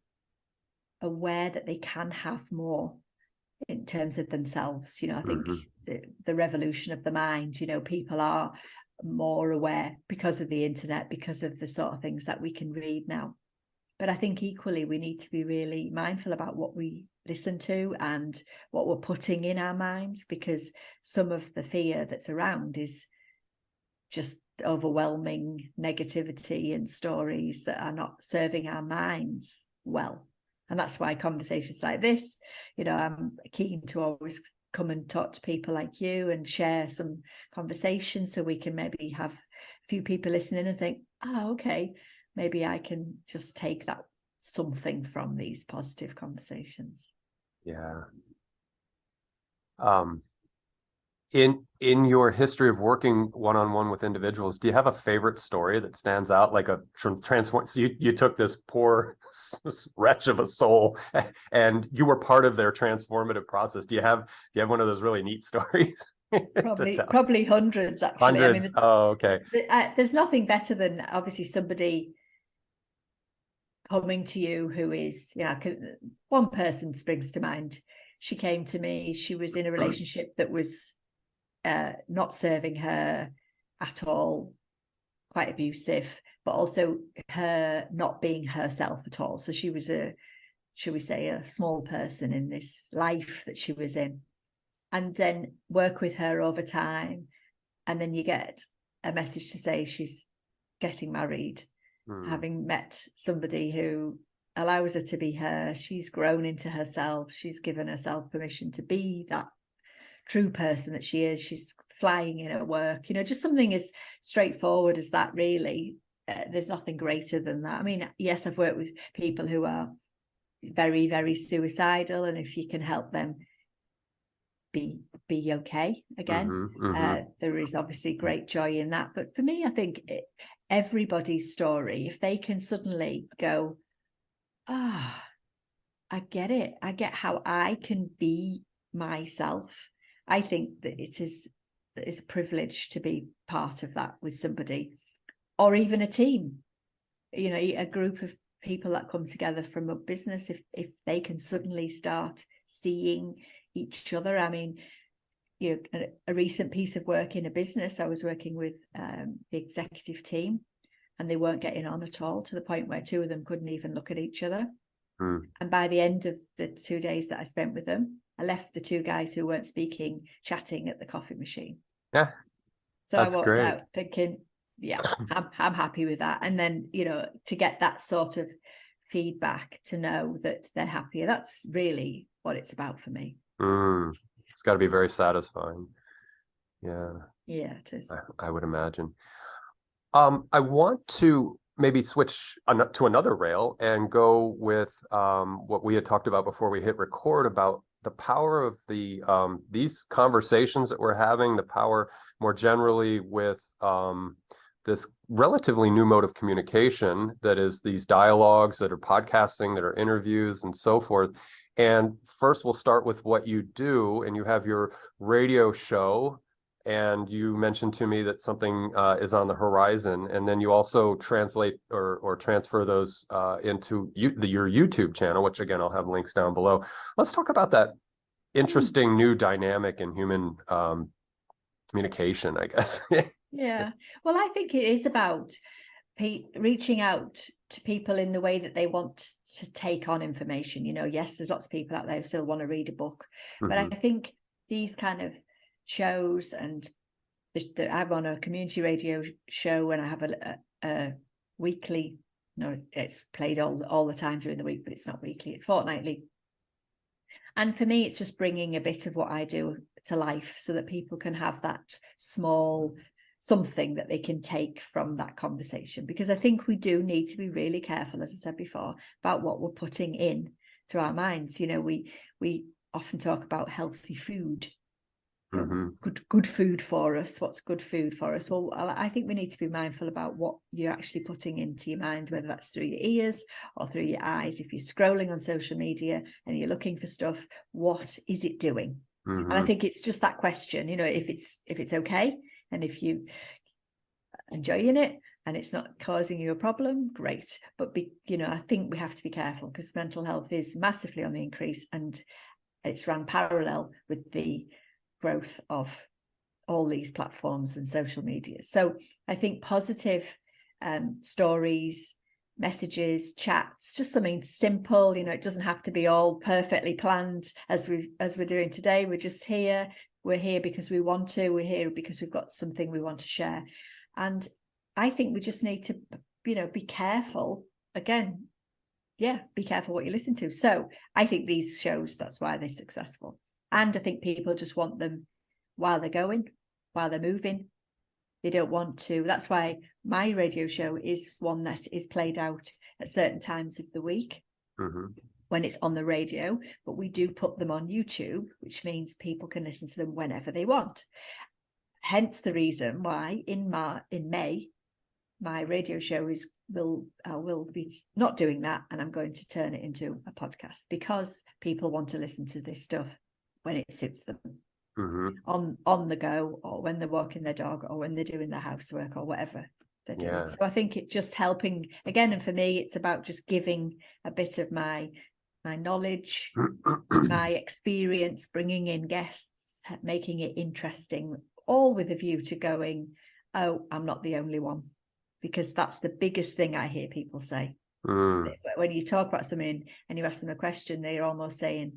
aware that they can have more in terms of themselves. I think the revolution of the mind, people are more aware because of the internet, because of the sort of things that we can read now. But I think equally we need to be really mindful about what we listen to and what we're putting in our minds, because some of the fear that's around is just overwhelming negativity and stories that are not serving our minds well. And that's why conversations like this, I'm keen to always come and talk to people like you and share some conversations so we can maybe have a few people listening and think, okay, maybe I can just take that something from these positive conversations. Yeah. In your history of working one-on-one with individuals, do you have a favorite story that stands out, like a transform? So you took this poor wretch of a soul and you were part of their transformative process. Do you have one of those really neat stories? Probably hundreds, actually. Hundreds. Oh, okay. There's nothing better than obviously somebody coming to you who is, one person springs to mind. She came to me. She was in a relationship that was not serving her at all, quite abusive, but also her not being herself at all. So she was shall we say, a small person in this life that she was in. And then work with her over time. And then you get a message to say she's getting married, having met somebody who allows her to be her. She's grown into herself. She's given herself permission to be that true person that she is. She's flying in her work, just something as straightforward as that, really. There's nothing greater than that. I mean, yes, I've worked with people who are very, very suicidal, and if you can help them be okay again, there is obviously great joy in that. But for me, I think everybody's story, if they can suddenly go, I get it, I get how I can be myself, I think that it's a privilege to be part of that with somebody, or even a team, a group of people that come together from a business. If they can suddenly start seeing each other. I mean, a recent piece of work in a business, I was working with the executive team, and they weren't getting on at all, to the point where two of them couldn't even look at each other. And by the end of the 2 days that I spent with them, I left the two guys who weren't speaking chatting at the coffee machine. Yeah. So I walked out thinking, I'm happy with that. And then, to get that sort of feedback, to know that they're happier, that's really what it's about for me. It's got to be very satisfying. Yeah, it is. I would imagine. I want to maybe switch to another rail and go with what we had talked about before we hit record about the power of these conversations that we're having, the power more generally with this relatively new mode of communication that is these dialogues that are podcasting, that are interviews and so forth. And first we'll start with what you do, and you have your radio show. And you mentioned to me that something is on the horizon, and then you also translate or transfer those into your YouTube channel, which again, I'll have links down below. Let's talk about that interesting new dynamic in human communication, I guess. Yeah. Well, I think it is about reaching out to people in the way that they want to take on information. Yes, there's lots of people out there who still want to read a book, but I think these kind of shows, and I'm on a community radio show, and I have a weekly, no, it's played all the time during the week, but it's not weekly, it's fortnightly. And for me, it's just bringing a bit of what I do to life so that people can have that small something that they can take from that conversation. Because I think we do need to be really careful, as I said before, about what we're putting in to our minds. We often talk about healthy food. Good food for us. What's good food for us? Well, I think we need to be mindful about what you're actually putting into your mind, whether that's through your ears or through your eyes. If you're scrolling on social media and you're looking for stuff, what is it doing? And I think it's just that question, if it's okay, and if you enjoying it and it's not causing you a problem, great. But I think we have to be careful, because mental health is massively on the increase, and it's ran parallel with the growth of all these platforms and social media. So I think positive stories, messages, chats, just something simple. It doesn't have to be all perfectly planned as we're doing today. We're just here. We're here because we want to. We're here because we've got something we want to share. And I think we just need to, be careful. Again, be careful what you listen to. So I think these shows, that's why they're successful. And I think people just want them while they're going, while they're moving. They don't want to. That's why my radio show is one that is played out at certain times of the week when it's on the radio. But we do put them on YouTube, which means people can listen to them whenever they want. Hence the reason why in May, my radio show will be not doing that, and I'm going to turn it into a podcast, because people want to listen to this stuff when it suits them, on the go, or when they're walking their dog, or when they're doing their housework, or whatever they're doing. Yeah. So I think it just helping again, and for me, it's about just giving a bit of my knowledge, my experience, bringing in guests, making it interesting, all with a view to going, oh, I'm not the only one, because that's the biggest thing I hear people say. When you talk about something and you ask them a question, they're almost saying,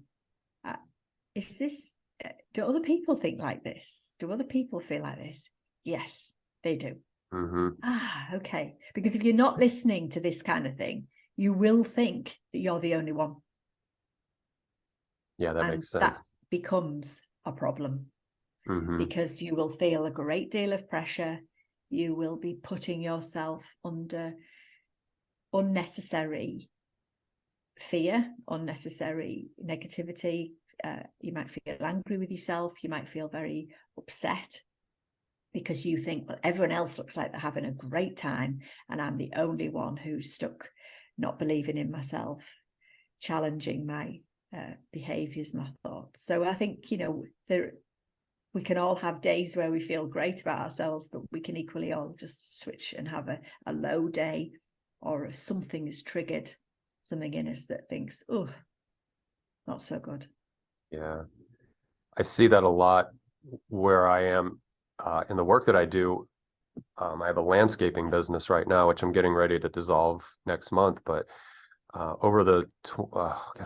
do other people think like this? Do other people feel like this? Yes, they do. Okay. Because if you're not listening to this kind of thing, you will think that you're the only one. Yeah, that makes sense. That becomes a problem, because you will feel a great deal of pressure. You will be putting yourself under unnecessary fear, unnecessary negativity. You might feel angry with yourself. You might feel very upset because you think, well, everyone else looks like they're having a great time, and I'm the only one who's stuck not believing in myself, challenging my behaviors, my thoughts. So I think, we can all have days where we feel great about ourselves, but we can equally all just switch and have a low day, or something is triggered, something in us that thinks, oh, not so good. Yeah, I see that a lot where I am in the work that I do. I have a landscaping business right now, which I'm getting ready to dissolve next month. But over the,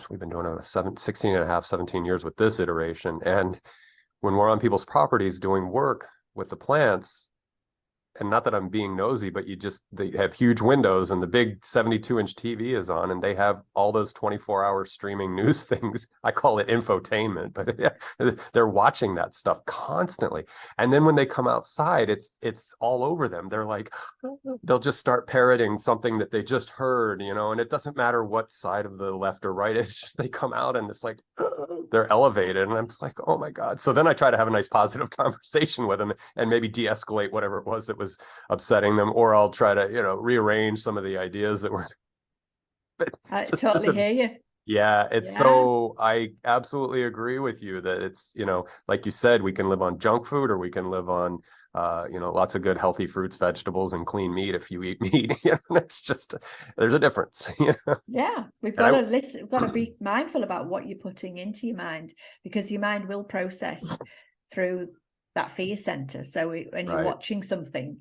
we've been doing it 16 and a half, 17 years with this iteration. And when we're on people's properties doing work with the plants, and not that I'm being nosy, but they have huge windows and the big 72-inch TV is on and they have all those 24-hour streaming news things. I call it infotainment, but yeah, they're watching that stuff constantly. And then when they come outside, it's all over them. They're like, they'll just start parroting something that they just heard, and it doesn't matter what side of the left or right. It's just they come out and it's like they're elevated, and I'm just like, oh my God. So then I try to have a nice positive conversation with them and maybe de-escalate whatever it was that was upsetting them, or I'll try to rearrange some of the ideas that were. But I totally hear you. Yeah, it's so, I absolutely agree with you that it's, like you said, we can live on junk food, or we can live on lots of good healthy fruits, vegetables, and clean meat if you eat meat. It's just, there's a difference. Yeah, we've got to listen, we've got to be mindful about what you're putting into your mind, because your mind will process through that fear center. So when you're watching something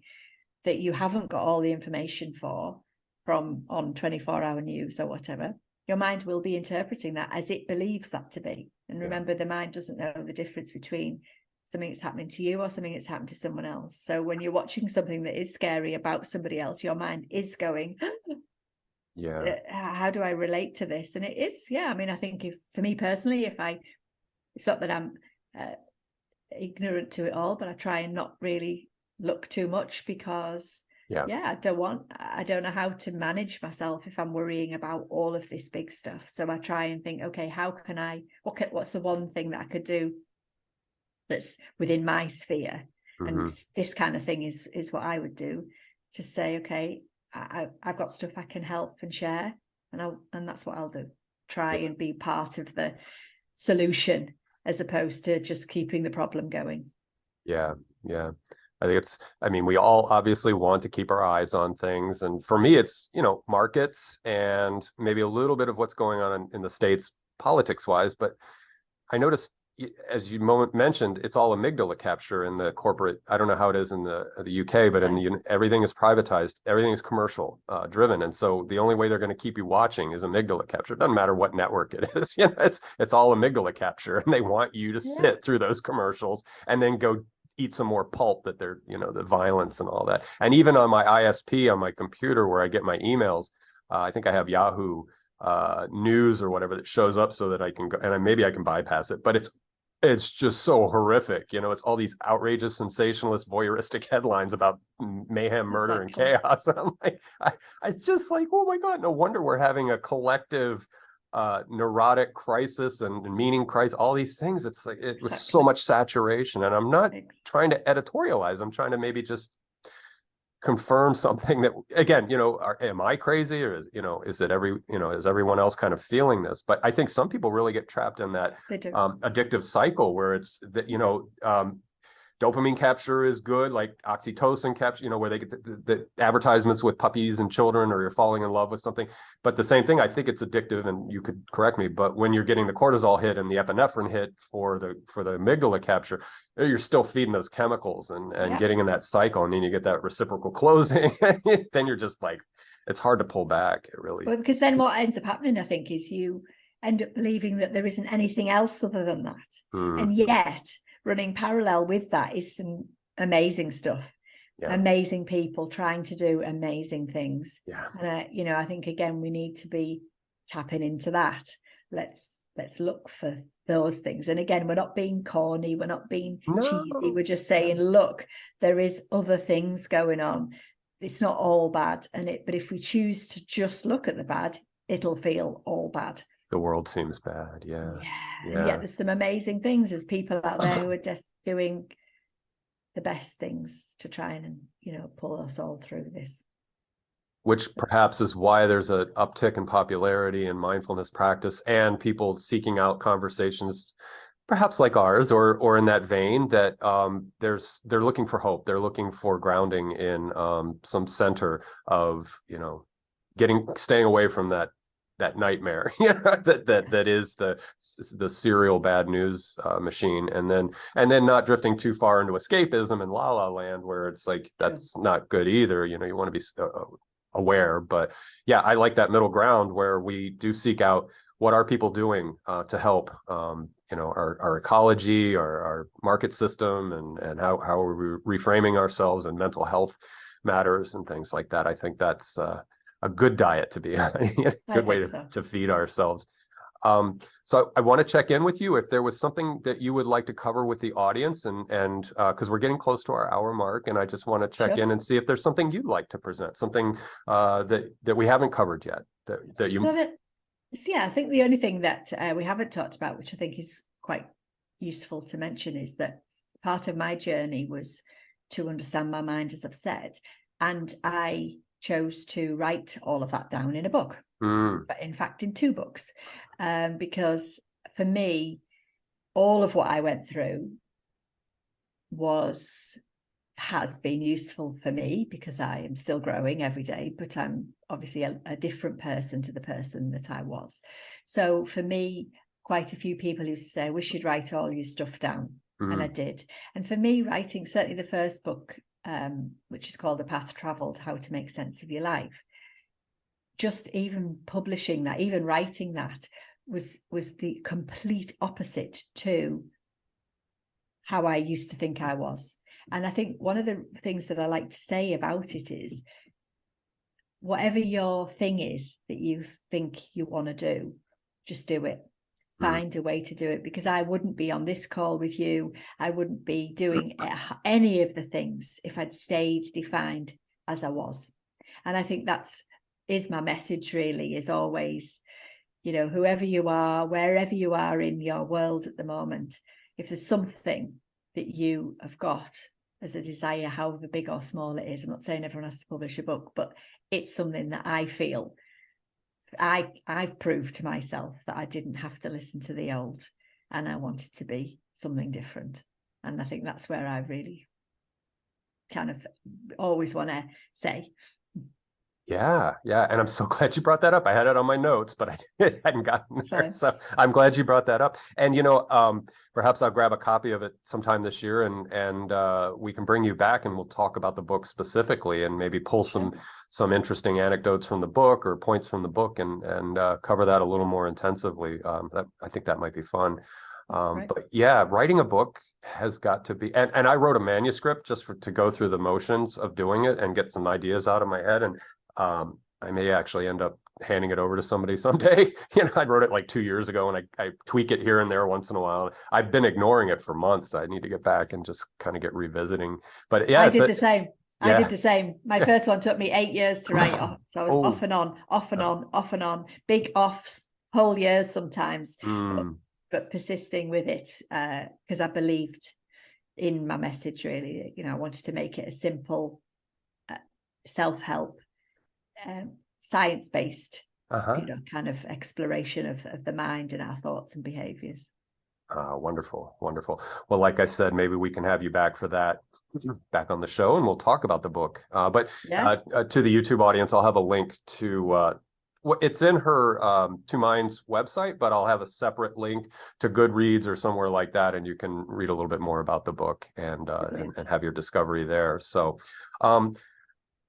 that you haven't got all the information from on 24-hour news or whatever, your mind will be interpreting that as it believes that to be. And remember, the mind doesn't know the difference between something that's happening to you or something that's happened to someone else. So when you're watching something that is scary about somebody else, your mind is going, how do I relate to this? And it is, I mean, I think for me personally, it's not that I'm ignorant to it all, but I try and not really look too much, because I don't know how to manage myself if I'm worrying about all of this big stuff. So I try and think, okay, how can what's the one thing that I could do that's within my sphere? And this kind of thing is what I would do, to say, okay, I've got stuff I can help and share, and that's what I'll do. Try and be part of the solution as opposed to just keeping the problem going. Yeah. I think we all obviously want to keep our eyes on things. And for me, it's, markets and maybe a little bit of what's going on in the States politics wise. But I noticed, as you mentioned, it's all amygdala capture in the corporate. I don't know how it is in the UK, but everything is privatized. Everything is commercial driven. And so the only way they're going to keep you watching is amygdala capture. It doesn't matter what network it is. It's all amygdala capture. And they want you to sit through those commercials and then go eat some more pulp that they're, the violence and all that. And even on my ISP on my computer where I get my emails, I think I have Yahoo News or whatever that shows up so that I can go, and maybe I can bypass it, but it's just so horrific. It's all these outrageous, sensationalist, voyeuristic headlines about mayhem, murder, and chaos. And I'm like, I just like, oh my God, no wonder we're having a collective neurotic crisis and meaning crisis, all these things. It's like it was so much saturation, and I'm not trying to editorialize. I'm trying to maybe just confirm something that, again, am I crazy, or is it is everyone else kind of feeling this? But I think some people really get trapped in that addictive cycle where it's that dopamine capture is good, like oxytocin capture, where they get the advertisements with puppies and children, or you're falling in love with something. But the same thing, I think it's addictive, and you could correct me, but when you're getting the cortisol hit and the epinephrine hit for the amygdala capture, you're still feeding those chemicals and getting in that cycle, and then you get that reciprocal closing. Then you're just like, it's hard to pull back. It really. Well, because then what ends up happening, I think, is you end up believing that there isn't anything else other than that. And yet, running parallel with that is some amazing stuff, amazing people trying to do amazing things. And I think, again, we need to be tapping into that. Let's look for those things. And again, we're not being corny, we're not being cheesy, we're just saying, look, there is other things going on. It's not all bad. But if we choose to just look at the bad, it'll feel all bad. The world seems bad. And yet there's some amazing things. There's people out there who are just doing the best things to try and pull us all through this, which perhaps is why there's an uptick in popularity and mindfulness practice, and people seeking out conversations perhaps like ours, or in that vein, that they're looking for hope. They're looking for grounding in some center of staying away from that nightmare that is the serial bad news machine, and then not drifting too far into escapism and la la land, where it's like that's not good either. You want to be aware, but I like that middle ground where we do seek out what are people doing to help our ecology, our market system, and how are we reframing ourselves and mental health matters and things like that. I think that's a good diet to be on, a good way to feed ourselves. So I want to check in with you if there was something that you would like to cover with the audience, and because we're getting close to our hour mark, and I just want to check in and see if there's something you'd like to present, something that we haven't covered yet. That you. Yeah, I think the only thing that we haven't talked about, which I think is quite useful to mention, is that part of my journey was to understand my mind, as I've said, and I chose to write all of that down in a book. In fact, in 2 books, because for me, all of what I went through has been useful for me, because I am still growing every day, but I'm obviously a different person to the person that I was. So for me, quite a few people used to say, we should write all your stuff down. And I did. And for me, writing, certainly the first book, which is called The Path Travelled, How to Make Sense of Your Life, just even publishing that, even writing that was the complete opposite to how I used to think I was. And I think one of the things that I like to say about it is, whatever your thing is that you think you want to do, just do it. Find a way to do it, because I wouldn't be on this call with you. I wouldn't be doing any of the things if I'd stayed defined as I was. And I think is my message, really, is always, whoever you are, wherever you are in your world at the moment, if there's something that you have got as a desire, however big or small it is, I'm not saying everyone has to publish a book, but it's something that I feel I've proved to myself that I didn't have to listen to the old, and I wanted to be something different. And I think that's where I really kind of always want to say. Yeah. And I'm so glad you brought that up. I had it on my notes, but I hadn't gotten there. So I'm glad you brought that up. And, perhaps I'll grab a copy of it sometime this year, and we can bring you back, and we'll talk about the book specifically, and maybe pull some interesting anecdotes from the book or points from the book, and cover that a little more intensively. I think that might be fun. But yeah, writing a book has got to be, and I wrote a manuscript just to go through the motions of doing it and get some ideas out of my head. And I may actually end up handing it over to somebody someday. I wrote it like 2 years ago, and I tweak it here and there once in a while. I've been ignoring it for months. I need to get back and just kind of get revisiting. But yeah, I did the same. I did the same. My first one took me 8 years to write. So I was off and on, big offs, whole years sometimes, but persisting with it, because I believed in my message, really. I wanted to make it a simple self-help, science-based, kind of exploration of the mind and our thoughts and behaviors. Wonderful. Well, like I said, maybe we can have you back for that, back on the show, and we'll talk about the book. But to the YouTube audience, I'll have a link to it's in her Two Minds website, but I'll have a separate link to Goodreads or somewhere like that, and you can read a little bit more about the book and have your discovery there. So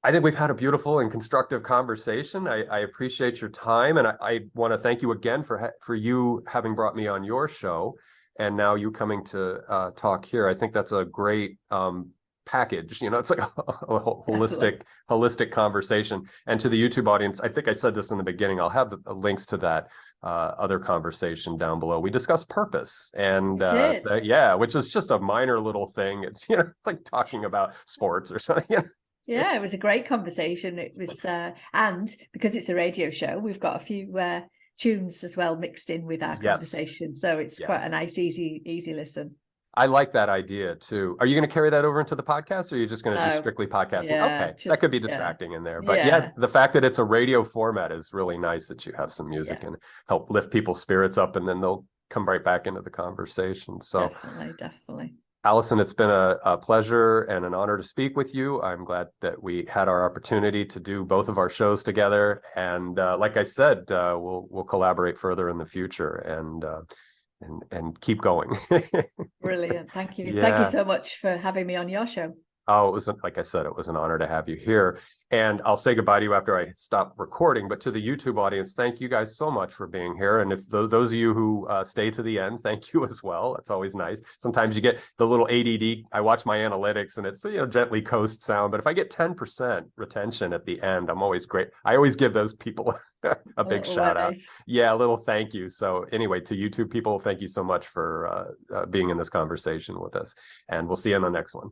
I think we've had a beautiful and constructive conversation. I appreciate your time, and I want to thank you again for you having brought me on your show, and now you coming to talk here. I think that's a great package. It's like a holistic conversation. And to the YouTube audience, I think I said this in the beginning, I'll have the links to that other conversation down below. We discussed purpose, and which is just a minor little thing. It's like talking about sports or something. Yeah, it was a great conversation. It was, and because it's a radio show, we've got a few tunes as well mixed in with our conversation. So it's quite a nice, easy listen. I like that idea too. Are you going to carry that over into the podcast, or are you just going to do strictly podcasting? Okay, that could be distracting in there. But the fact that it's a radio format is really nice, that you have some music and help lift people's spirits up, and then they'll come right back into the conversation. So definitely. Alison, it's been a pleasure and an honor to speak with you. I'm glad that we had our opportunity to do both of our shows together. And like I said, we'll collaborate further in the future and keep going. Brilliant. Thank you. Thank you so much for having me on your show. Oh, it was, like I said, it was an honor to have you here. And I'll say goodbye to you after I stop recording. But to the YouTube audience, thank you guys so much for being here. And if those of you who stay to the end, thank you as well. That's always nice. Sometimes you get the little ADD. I watch my analytics and it's, gently coast sound. But if I get 10% retention at the end, I'm always great. I always give those people a big shout out. Yeah, a little thank you. So anyway, to YouTube people, thank you so much for being in this conversation with us. And we'll see you in the next one.